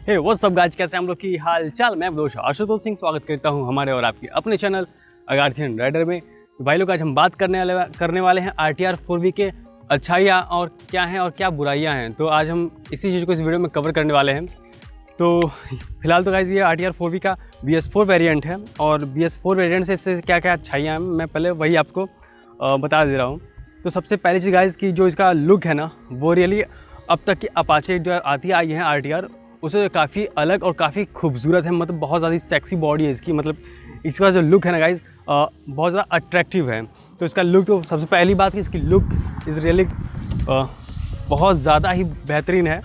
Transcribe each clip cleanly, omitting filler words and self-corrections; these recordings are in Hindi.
हे व्हाट्स अप गाइस, कैसे हम लोग की हाल चाल। मैं दोस्त आशुतोष सिंह स्वागत करता हूं हमारे और आपके अपने चैनल अगार्थियन राइडर में। तो भाई लोग आज हम बात करने वाले हैं RTR 4V के अच्छाइयाँ और क्या हैं और क्या बुराइयां हैं। तो आज हम इसी चीज़ को इस वीडियो में कवर करने वाले हैं। तो फिलहाल तो गाइस ये RTR 4V का BS4 वेरिएंट है और BS4 वेरिएंट से इससे क्या क्या अच्छाइयाँ हैं मैं पहले वही आपको बता दे रहा हूँ। तो सबसे पहली चीज़ गाइस की जो इसका लुक है ना, वो रियली अब तक की अपाचे जो आती आई है RTR उसे काफ़ी अलग और काफ़ी खूबसूरत है। मतलब बहुत ज़्यादा सेक्सी बॉडी है इसकी। मतलब इसका जो लुक है ना गाइस बहुत ज़्यादा अट्रैक्टिव है। तो इसका लुक, तो सबसे पहली बात कि इसकी लुक इज़ रियली बहुत ज़्यादा ही बेहतरीन है।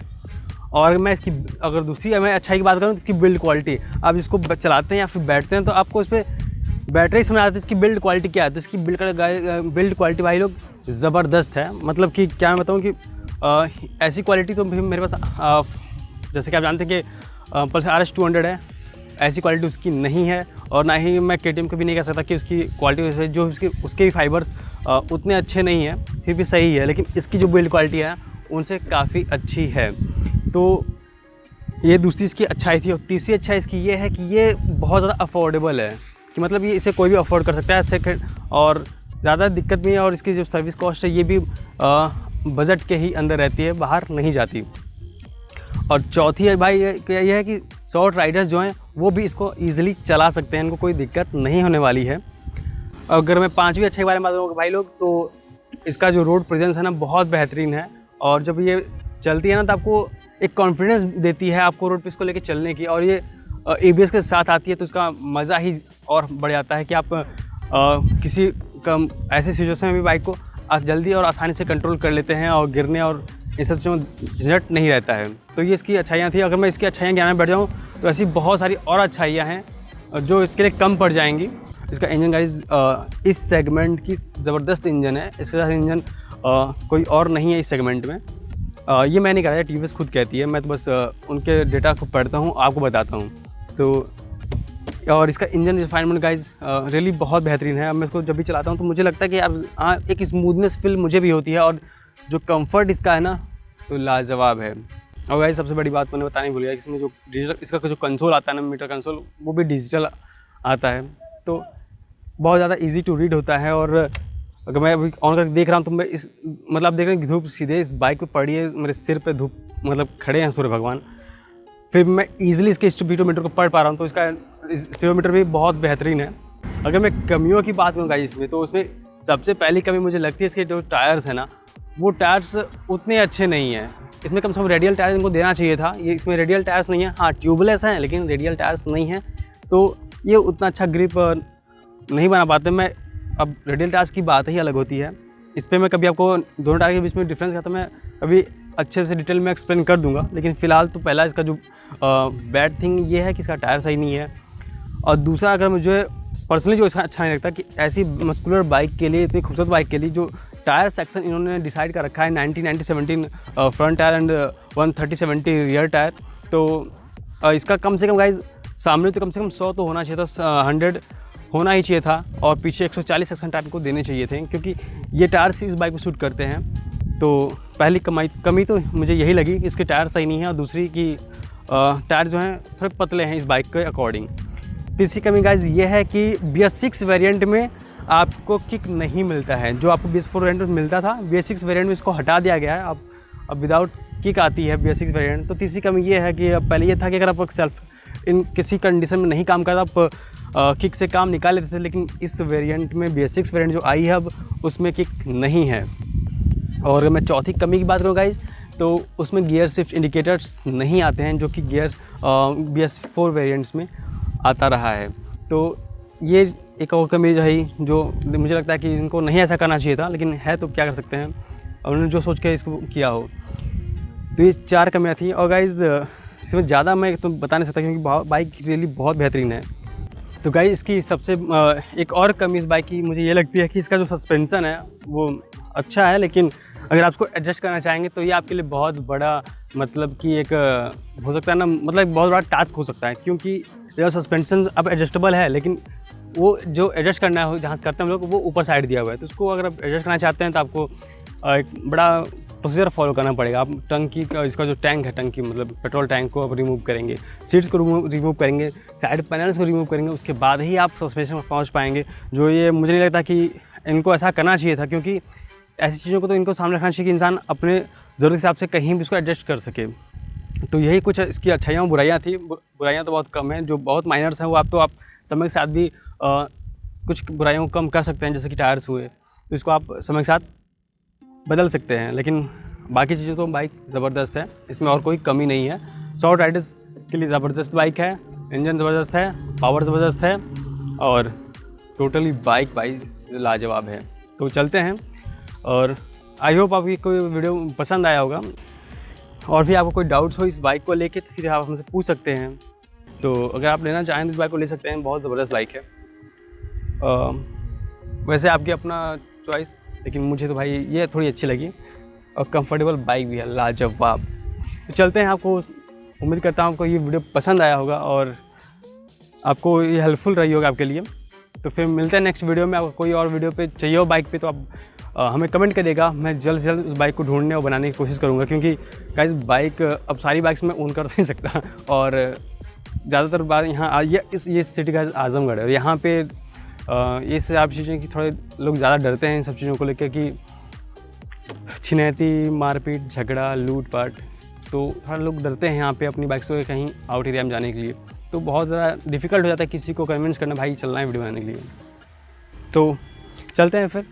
और मैं इसकी अगर दूसरी मैं अच्छाई की बात करूँ तो इसकी बिल्ड क्वालिटी, आप इसको चलाते हैं या फिर बैठते हैं तो आपको इस पर बैटरी समझ आती है इसकी बिल्ड क्वालिटी क्या है। तो इसकी बिल्ड क्वालिटी भाई लोग ज़बरदस्त है। मतलब कि क्या मैं बताऊँ कि ऐसी क्वालिटी तो मेरे पास जैसे कि आप जानते हैं कि पल्सर RS 200 है, ऐसी क्वालिटी उसकी नहीं है। और ना ही मैं KTM को भी नहीं कह सकता कि उसकी क्वालिटी जो उसके भी फाइबर्स उतने अच्छे नहीं हैं, फिर भी सही है। लेकिन इसकी जो बिल्ड क्वालिटी है उनसे काफ़ी अच्छी है। तो ये दूसरी इसकी अच्छाई थी। और तीसरी अच्छाई इसकी ये है कि ये बहुत ज़्यादा अफोर्डेबल है, कि मतलब ये इसे कोई भी अफोर्ड कर सकता है सेकेंड, और ज़्यादा दिक्कत भी है। और इसकी जो सर्विस कॉस्ट है ये भी बजट के ही अंदर रहती है, बाहर नहीं जाती। और चौथी है भाई ये है कि शॉर्ट राइडर्स जो हैं वो भी इसको ईजिली चला सकते हैं, इनको कोई दिक्कत नहीं होने वाली है। अगर मैं पांचवी अच्छे के बारे में बात करूँ भाई लोग, तो इसका जो रोड प्रेजेंस है ना बहुत बेहतरीन है। और जब ये चलती है ना तो आपको एक कॉन्फिडेंस देती है आपको रोड पे इसको लेके चलने की। और ये ABS के साथ आती है तो इसका मज़ा ही और बढ़ जाता है कि आप किसी कम ऐसी सिचुएशन में भी बाइक को जल्दी और आसानी से कंट्रोल कर लेते हैं और गिरने और इन सब चीज़ों झंझट नहीं रहता है। तो ये इसकी अच्छाइयाँ थी। अगर मैं इसकी अच्छाइयाँ गिनाने बैठ जाऊँ तो ऐसी बहुत सारी और अच्छाइयाँ हैं जो इसके लिए कम पड़ जाएंगी। इसका इंजन गाइस इस सेगमेंट की ज़बरदस्त इंजन है। इसके साथ इंजन कोई और नहीं है इस सेगमेंट में। ये मैं नहीं कह रहा, TVS खुद कहती है, मैं तो बस उनके डेटा को पढ़ता हूँ, आपको बताता हूँ। तो और इसका इंजन रिफाइनमेंट गाइस रियली बहुत बेहतरीन है। मैं इसको जब भी चलाता हूँ तो मुझे लगता है कि यार एक स्मूथनेस फील मुझे भी होती है। और जो कंफर्ट इसका है ना तो लाजवाब है। और गाइस सबसे बड़ी बात मैंने बताने भूल गया, इसमें जो डिजिटल इसका जो कंसोल आता है ना, मीटर कंसोल, वो भी डिजिटल आता है। तो बहुत ज़्यादा इजी टू रीड होता है। और अगर मैं अभी ऑन करके देख रहा हूँ तो मैं इस मतलब आप देख रहे हैं कि धूप सीधे इस बाइक पे पड़ी है, मेरे सिर पे धूप मतलब खड़े हैं सूर्य भगवान, फिर मैं ईजिली इसके स्पीडोमीटर को पढ़ पा रहा हूँ। तो इसका स्पीडोमीटर भी बहुत बेहतरीन है। अगर मैं कमियों की बात करूँ गाइस इसमें, तो उसमें सबसे पहली कमी मुझे लगती है इसके जो टायर्स है ना, वो टायर्स उतने अच्छे नहीं हैं। इसमें कम से कम रेडियल टायर इनको देना चाहिए था। ये इसमें रेडियल टायर्स नहीं है। हाँ, ट्यूबलेस हैं लेकिन रेडियल टायर्स नहीं हैं, तो ये उतना अच्छा ग्रिप नहीं बना पाते। मैं अब रेडियल टायर्स की बात ही अलग होती है। इस पर मैं कभी आपको दोनों टायर के बीच में डिफरेंस कहता मैं कभी अच्छे से डिटेल में एक्सप्लेन कर दूंगा। लेकिन फ़िलहाल तो पहला इसका जो बैड थिंग ये है कि इसका टायर सही नहीं है। और दूसरा, अगर मुझे पर्सनली जो इसका अच्छा नहीं लगता कि ऐसी मस्कुलर बाइक के लिए, इतनी खूबसूरत बाइक के लिए जो टायर सेक्शन इन्होंने डिसाइड कर रखा है 90-90-17 front tyre and 130-70 rear tyre. तो इसका कम से कम गाइज सामने तो कम से कम 100 तो होना चाहिए था, 100 होना ही चाहिए था। और पीछे 140 सेक्शन टायर को देने चाहिए थे, क्योंकि ये टायर्स इस बाइक को सूट करते हैं। तो पहली कमी तो मुझे यही लगी कि इसके टायर सही नहीं है। और दूसरी कि टायर जो हैं थोड़े पतले हैं इस बाइक के अकॉर्डिंग। तीसरी कमी गाइज ये है कि BS6 वेरिएंट में आपको किक नहीं मिलता है, जो आपको BS4 वेरिएंट में मिलता था। BS6 वेरिएंट में इसको हटा दिया गया है, अब विदाउट किक आती है BS6 वेरिएंट। तो तीसरी कमी ये है कि पहले ये था कि अगर आप सेल्फ इन किसी कंडीशन में नहीं काम करता आप किक से काम निकाल लेते थे। लेकिन इस वेरिएंट में BS6 वेरिएंट जो आई है अब उसमें किक नहीं है। और अगर मैं चौथी कमी की बात करूँ गाइज, तो उसमें गियर शिफ्ट इंडिकेटर्स नहीं आते हैं, जो कि गियर BS4 वेरिएंट्स में आता रहा है। तो ये एक और कमी जो मुझे लगता है कि इनको नहीं ऐसा करना चाहिए था, लेकिन है तो क्या कर सकते हैं, और उन्होंने जो सोच के इसको किया हो। तो ये 4 कमियाँ थी। और गाइज़ इसमें ज़्यादा मैं तो बता नहीं सकता, क्योंकि बाइक रियली बहुत बेहतरीन है। तो गाइज़ इसकी सबसे एक और कमी इस बाइक की मुझे ये लगती है कि इसका जो सस्पेंसन है वो अच्छा है, लेकिन अगर आप इसको एडजस्ट करना चाहेंगे तो ये आपके लिए बहुत बड़ा, मतलब कि एक हो सकता है ना, मतलब बहुत बड़ा टास्क हो सकता है। क्योंकि जो सस्पेंशन अब एडजस्टेबल है, लेकिन वो जो एडजस्ट करना है जहाँ से करते हैं हम लोग, वो ऊपर साइड दिया हुआ है। तो उसको अगर आप एडजस्ट करना चाहते हैं तो आपको एक बड़ा प्रोसीजर फॉलो करना पड़ेगा। आप टंकी का, इसका जो टैंक है, टंकी मतलब पेट्रोल टैंक को आप रिमूव करेंगे, सीट्स को रिमूव करेंगे, साइड पैनल्स को रिमूव करेंगे, उसके बाद ही आप सस्पेंशन में पहुँच पाएंगे। जो ये मुझे नहीं लगता कि इनको ऐसा करना चाहिए था, क्योंकि ऐसी चीज़ों को तो इनको सामने रखना चाहिए कि इंसान अपने ज़रूरत के हिसाब से कहीं भी उसको एडजस्ट कर सके। तो यही कुछ इसकी अच्छाइयाँ बुराइयाँ थी। बुराइयाँ तो बहुत कम हैं, जो बहुत माइनर्स हैं वो आप समय के साथ भी कुछ बुराइयों को कम कर सकते हैं। जैसे कि टायर्स हुए, तो इसको आप समय के साथ बदल सकते हैं, लेकिन बाकी चीज़ें तो बाइक ज़बरदस्त है, इसमें और कोई कमी नहीं है। शॉर्ट राइडर्स के लिए ज़बरदस्त बाइक है, इंजन ज़बरदस्त है, पावर ज़बरदस्त है और टोटली बाइक लाजवाब है। तो चलते हैं, और आई होप आपकी कोई वीडियो पसंद आया होगा। और भी आपको कोई डाउट्स हो इस बाइक को लेके तो फिर आप हमसे पूछ सकते हैं। तो अगर आप लेना चाहें तो इस बाइक को ले सकते हैं, बहुत ज़बरदस्त बाइक है। वैसे आपकी अपना चॉइस, लेकिन मुझे तो भाई ये थोड़ी अच्छी लगी और कंफर्टेबल बाइक भी है, लाजवाब। तो चलते हैं, आपको उम्मीद करता हूँ आपको ये वीडियो पसंद आया होगा और आपको ये हेल्पफुल रही होगा आपके लिए। तो फिर मिलते हैं नेक्स्ट वीडियो में। आपको कोई और वीडियो पे चाहिए हो बाइक पे तो आप हमें कमेंट करिएगा, मैं जल्द से जल्द उस बाइक को ढूंढने और बनाने की कोशिश करूँगा। क्योंकि गाइस बाइक अब सारी बाइक्स में ओन कर नहीं सकता, और ज़्यादातर बार यहाँ ये सिटी का आजमगढ़ है, और यहाँ पे ये सब चीज़ें कि थोड़े लोग ज़्यादा डरते हैं इन सब चीज़ों को लेकर, कि छिनैती, मारपीट, झगड़ा, लूटपाट, तो थोड़ा लोग डरते हैं यहाँ पे अपनी बाइक से कहीं आउट एरिया में जाने के लिए। तो बहुत ज़्यादा डिफ़िकल्ट हो जाता है किसी को कन्विंस करना भाई चलना है वीडियो बनाने के लिए। तो चलते हैं फिर।